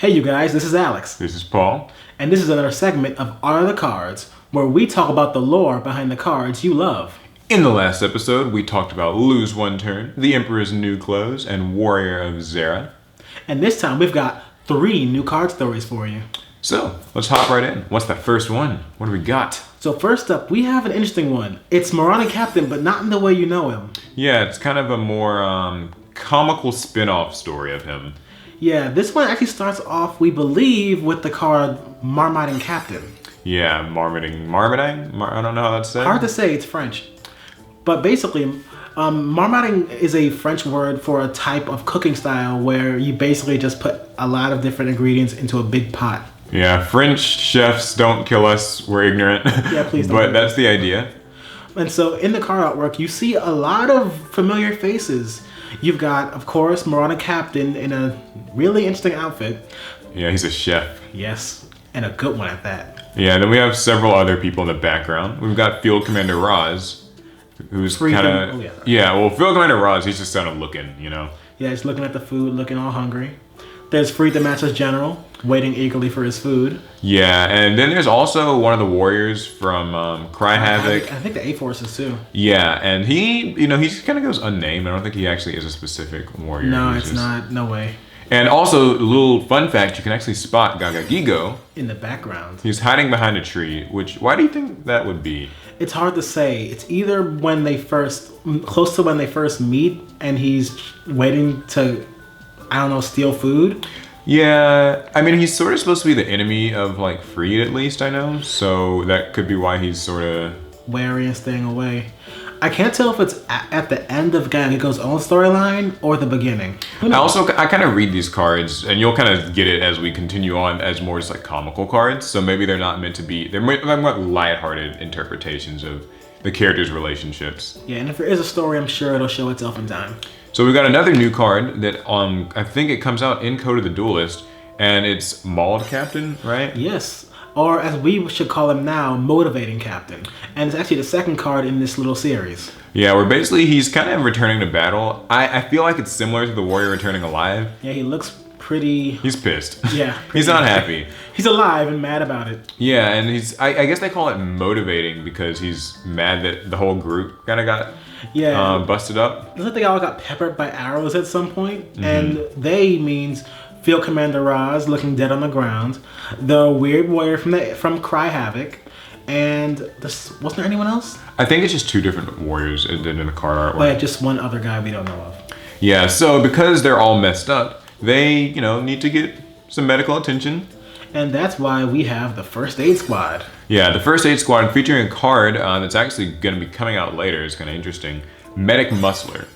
Hey you guys, this is Alex. This is Paul. And this is another segment of Art of the Cards, where we talk about the lore behind the cards you love. In the last episode, we talked about Lose One Turn, The Emperor's New Clothes, and Warrior of Zera. And this time we've got 3 new card stories for you. So, let's hop right in. What's the first one? What do we got? So first up, we have an interesting one. It's Moronic Captain, but not in the way you know him. Yeah, it's kind of a more comical spin-off story of him. Yeah, this one actually starts off, we believe, with the card Marmoting Captain. Yeah, Marmoting? I don't know how that's said. Hard to say, it's French. But basically, marmoting is a French word for a type of cooking style where you basically just put a lot of different ingredients into a big pot. Yeah, French chefs, don't kill us, we're ignorant. Yeah, please don't. But that's the idea. And so in the card artwork, you see a lot of familiar faces. You've got, of course, Moronic Captain in a really interesting outfit. Yeah, he's a chef. Yes, and a good one at that. Yeah, then we have several other people in the background. We've got Field Commander Roz, who's kind of... well, Field Commander Roz, he's just kind of looking, you know? Yeah, he's looking at the food, looking all hungry. There's Freed the Matchless General, waiting eagerly for his food. Yeah, and then there's also one of the warriors from Cry Havoc. I think the A-Forces too. Yeah, and he just kind of goes unnamed. I don't think he actually is a specific warrior. No, it's not. No way. And also, a little fun fact, you can actually spot Gaga Gigo. In the background. He's hiding behind a tree, why do you think that would be? It's hard to say. It's either close to when they first meet, and he's waiting to, I don't know, steal food. Yeah, I mean, he's sort of supposed to be the enemy of, like, Freed, at least, I know. So that could be why he's sort of... wary and staying away. I can't tell if it's at the end of Gaga Gigo's own storyline or the beginning. I kind of read these cards, and you'll kind of get it as we continue on as more just like comical cards. So maybe they're not meant to be, they're more lighthearted interpretations of the characters' relationships. Yeah, and if there is a story, I'm sure it'll show itself in time. So we got another new card that I think it comes out in Code of the Duelist, and it's Mauled Captain, right? Yes. Or as we should call him now, Motivating Captain. And it's actually the second card in this little series. Yeah, where basically he's kind of returning to battle. I feel like it's similar to the warrior returning alive. Yeah, he looks pretty... He's pissed. Yeah. He's not happy. He's alive and mad about it. Yeah, and I guess they call it motivating because he's mad that the whole group kind of got busted up. Looks like they all got peppered by arrows at some point. Mm-hmm. And they means... Field Commander Roz looking dead on the ground, the weird warrior from Cry Havoc, and wasn't there anyone else? I think it's just 2 different warriors in the card artwork. Well, yeah, just one other guy we don't know of. Yeah, so because they're all messed up, they need to get some medical attention. And that's why we have the First Aid Squad. Yeah, the First Aid Squad featuring a card that's actually going to be coming out later. It's kind of interesting. Medic Muscler,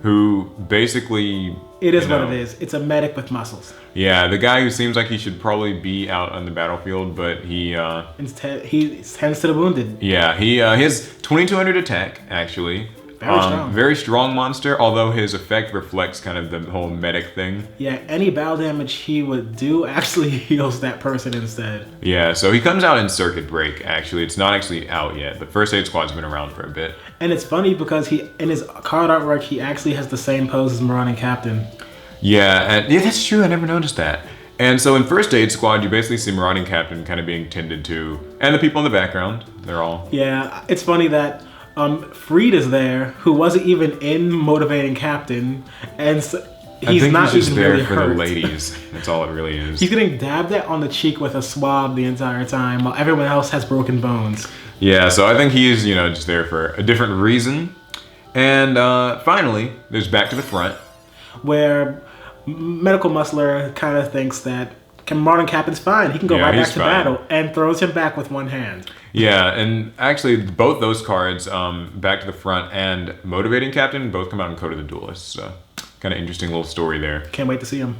who basically... It is what it is. It's a medic with muscles. Yeah, the guy who seems like he should probably be out on the battlefield, but he instead he tends to the wounded. Yeah, he has 2200 attack actually. Very strong. Very strong monster, although his effect reflects kind of the whole medic thing. Yeah, any battle damage he would do actually heals that person instead. Yeah, so he comes out in Circuit Break, actually. It's not actually out yet, but First Aid Squad's been around for a bit. And it's funny because in his card artwork, he actually has the same pose as Moronic Captain. Yeah, that's true, I never noticed that. And so in First Aid Squad, you basically see Moronic Captain kind of being tended to, and the people in the background, they're all... Yeah, it's funny that... Freed is there, who wasn't even in Motivating Captain, and so he's not just even there really for hurt. the ladies. That's all it really is. He's getting dabbed at on the cheek with a swab the entire time, while everyone else has broken bones. Yeah, so I think he's just there for a different reason. And finally, there's Back to the Front, where Medical Muscler kind of thinks that Moronic Captain's fine. He can go right back to battle, and throws him back with one hand. Yeah, and actually both those cards, Back to the Front and Motivating Captain, both come out in Code of the Duelist. So kind of interesting little story there. Can't wait to see him.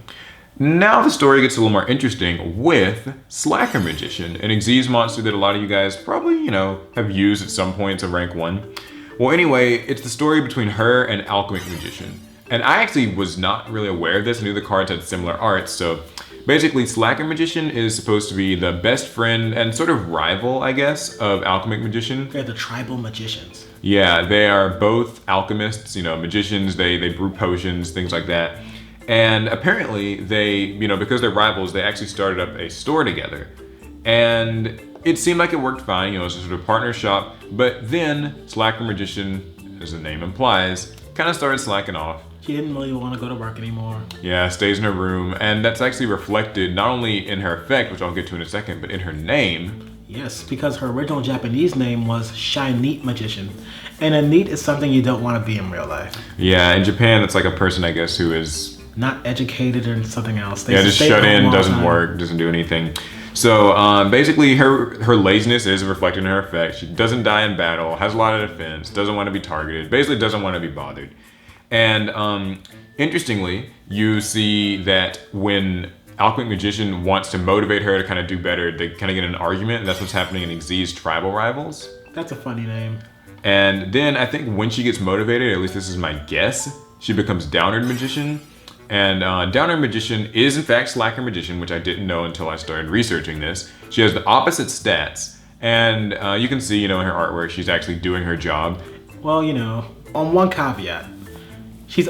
Now the story gets a little more interesting with Slacker Magician, an Xyz monster that a lot of you guys probably, have used at some point to rank 1. Well, anyway, it's the story between her and Alchemic Magician. And I actually was not really aware of this. I knew the cards had similar arts, so... Basically, Slacker Magician is supposed to be the best friend and sort of rival, I guess, of Alchemic Magician. They're the tribal magicians. Yeah, they are both alchemists, magicians. They brew potions, things like that. And apparently they, because they're rivals, they actually started up a store together. And it seemed like it worked fine, it's a sort of partner shop. But then Slacker Magician, as the name implies, kind of started slacking off. She didn't really want to go to work anymore. Yeah, stays in her room. And that's actually reflected not only in her effect, which I'll get to in a second, but in her name. Yes, because her original Japanese name was Shy-Neat Magician. And a neat is something you don't want to be in real life. Yeah, in Japan, it's like a person, I guess, who is... not educated or something else. They just shut in, doesn't work, doesn't do anything. So basically, her laziness is reflected in her effect. She doesn't die in battle, has a lot of defense, doesn't want to be targeted, basically doesn't want to be bothered. And interestingly, you see that when Alchemic Magician wants to motivate her to kind of do better, they kind of get in an argument, and that's what's happening in Xyz's tribal rivals. That's a funny name. And then I think when she gets motivated, at least this is my guess, she becomes Downward Magician. And Downward Magician is in fact Slacker Magician, which I didn't know until I started researching this. She has the opposite stats. And you can see, in her artwork, she's actually doing her job. Well, on one caveat, you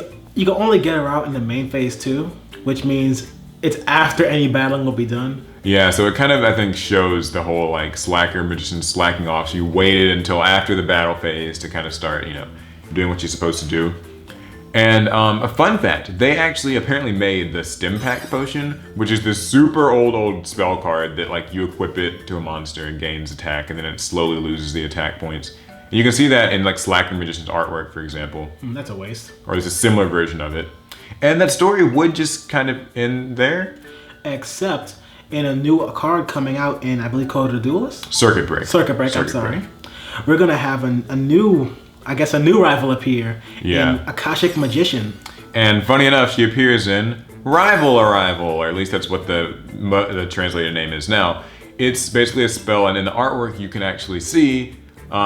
can only get her out in the main phase 2, which means it's after any battling will be done. Yeah, so it kind of, I think, shows the whole, Slacker Magician slacking off. She waited until after the battle phase to kind of start, doing what she's supposed to do. And a fun fact, they actually apparently made the Stim Pack Potion, which is this super old spell card that you equip it to a monster and gains attack, and then it slowly loses the attack points. And you can see that in Slacker Magician's artwork, for example. That's a waste. Or there's a similar version of it. And that story would just kind of end there. Except in a new card coming out in, I believe, Code of the Duelist? Circuit Break. I'm sorry. We're going to have a new rival appear in Akashic Magician. And funny enough, she appears in Rival Arrival, or at least that's what the translated name is now. It's basically a spell, and in the artwork you can actually see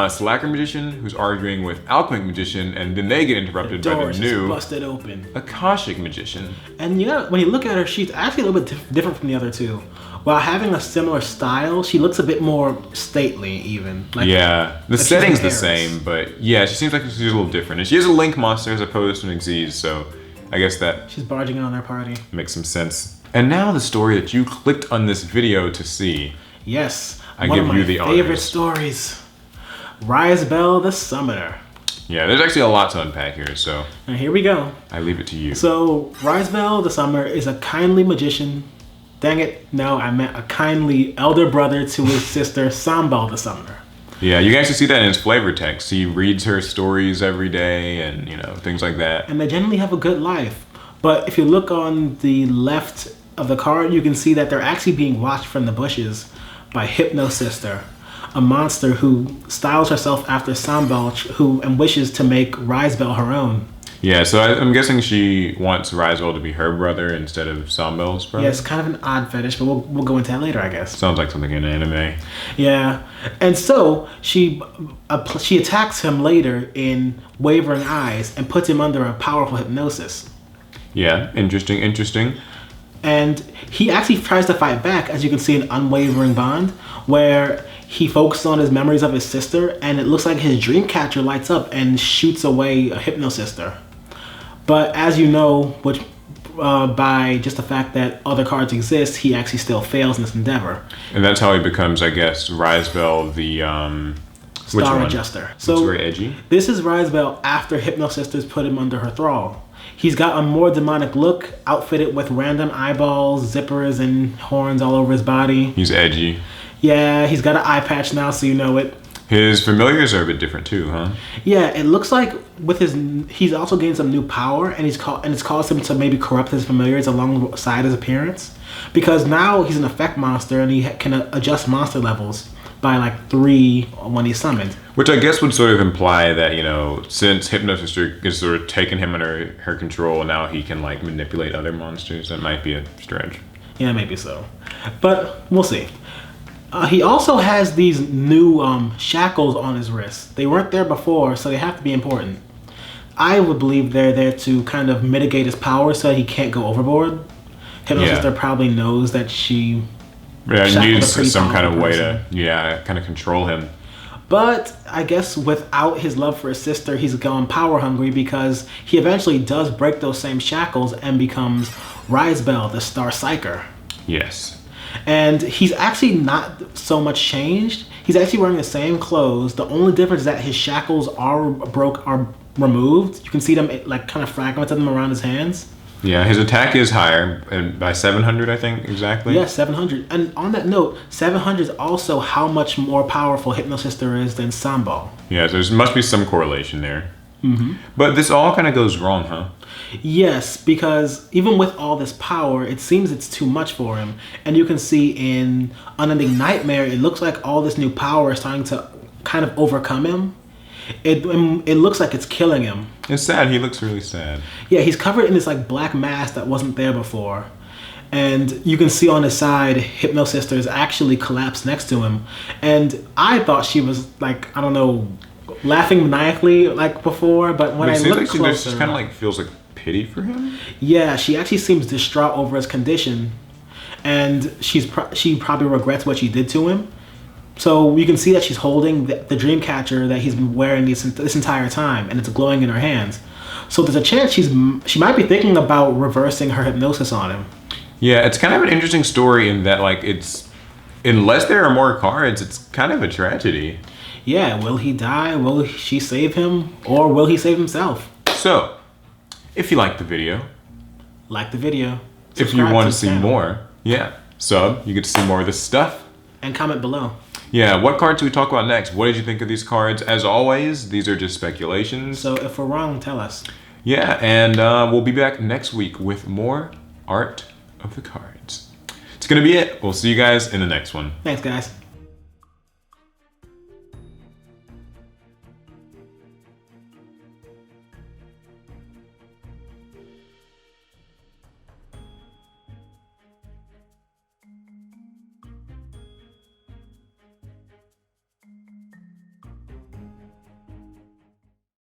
Slacker Magician who's arguing with Alchemic Magician, and then they get interrupted by the new busted open Akashic Magician. And when you look at her, she's actually a little bit different from the other two. While having a similar style, she looks a bit more stately, even. The setting's the same, but yeah, she seems like she's a little different. And she is a Link monster as opposed to an Xyz, so I guess that... she's barging in on their party. Makes some sense. And now the story that you clicked on this video to see. Yes, I give you the honors. One of my favorite stories. Risebell the Summoner. Yeah, there's actually a lot to unpack here, so... and here we go. I leave it to you. So, Risebell the Summoner is a kindly magician. Dang it, no, I meant a kindly elder brother to his sister, Sambal the Summoner. Yeah, you can actually see that in his flavor text. He reads her stories every day and, things like that. And they generally have a good life. But if you look on the left of the card, you can see that they're actually being watched from the bushes by Hypno Sister, a monster who styles herself after Sambal, and wishes to make Risebell her own. Yeah, so I'm guessing she wants Risebell to be her brother instead of Sambal's brother? Yeah, it's kind of an odd fetish, but we'll go into that later, I guess. Sounds like something in anime. Yeah, and so she attacks him later in Wavering Eyes and puts him under a powerful hypnosis. Yeah, interesting. And he actually tries to fight back, as you can see in Unwavering Bond, where he focuses on his memories of his sister, and it looks like his dream catcher lights up and shoots away a Hypno Sister. But as you know, by just the fact that other cards exist, he actually still fails in this endeavor. And that's how he becomes, I guess, Risebell the Star Adjuster. So it's very edgy. This is Risebell after Hypno Sisters put him under her thrall. He's got a more demonic look, outfitted with random eyeballs, zippers, and horns all over his body. He's edgy. Yeah, he's got an eye patch now, so you know it. His familiars are a bit different too, huh? Yeah, it looks like he's also gained some new power, and it's caused him to maybe corrupt his familiars alongside his appearance, because now he's an effect monster and he can adjust monster levels by 3 when he's summoned. Which I guess would sort of imply that, since Hypno Sister is sort of taken him under her control, now he can manipulate other monsters. That might be a stretch. Yeah, maybe so, but we'll see. He also has these new shackles on his wrists. They weren't there before, so they have to be important. I would believe they're there to kind of mitigate his power so he can't go overboard. Hypno Sister probably knows that she needs some kind of way to kind of control him. But I guess without his love for his sister, he's gone power hungry because he eventually does break those same shackles and becomes Risebell, the Star Psyker. Yes. And he's actually not so much changed. He's actually wearing the same clothes. The only difference is that his shackles are removed. You can see them like kind of fragmented them around his hands. Yeah, his attack is higher, and by 700, I think, exactly. Yeah, 700. And on that note, 700 is also how much more powerful Hypno-Sister is than Sambo. Yeah, there must be some correlation there. But this all kind of goes wrong, huh? Yes, because even with all this power, it seems it's too much for him. And you can see in Unending Nightmare, it looks like all this new power is starting to kind of overcome him. It looks like it's killing him. It's sad. He looks really sad. Yeah, he's covered in this like black mask that wasn't there before. And you can see on his side, Hypno-Sister is actually collapsed next to him. And I thought she was like, I don't know, laughing maniacally like before, but when I looked closer... She kind of like feels like pity for him? Yeah, she actually seems distraught over his condition. And she probably regrets what she did to him. So you can see that she's holding the dream catcher that he's been wearing this entire time, and it's glowing in her hands. So there's a chance she might be thinking about reversing her hypnosis on him. Yeah, it's kind of an interesting story in that, like, it's... Unless there are more cards, it's kind of a tragedy. Yeah, will he die? Will she save him? Or will he save himself? So, if you liked the video... Like the video. If you want to see more, yeah, sub. You get to see more of this stuff. And comment below. Yeah, what cards do we talk about next? What did you think of these cards? As always, these are just speculations. So if we're wrong, tell us. Yeah, and we'll be back next week with more art of the cards. It's going to be it. We'll see you guys in the next one. Thanks, guys.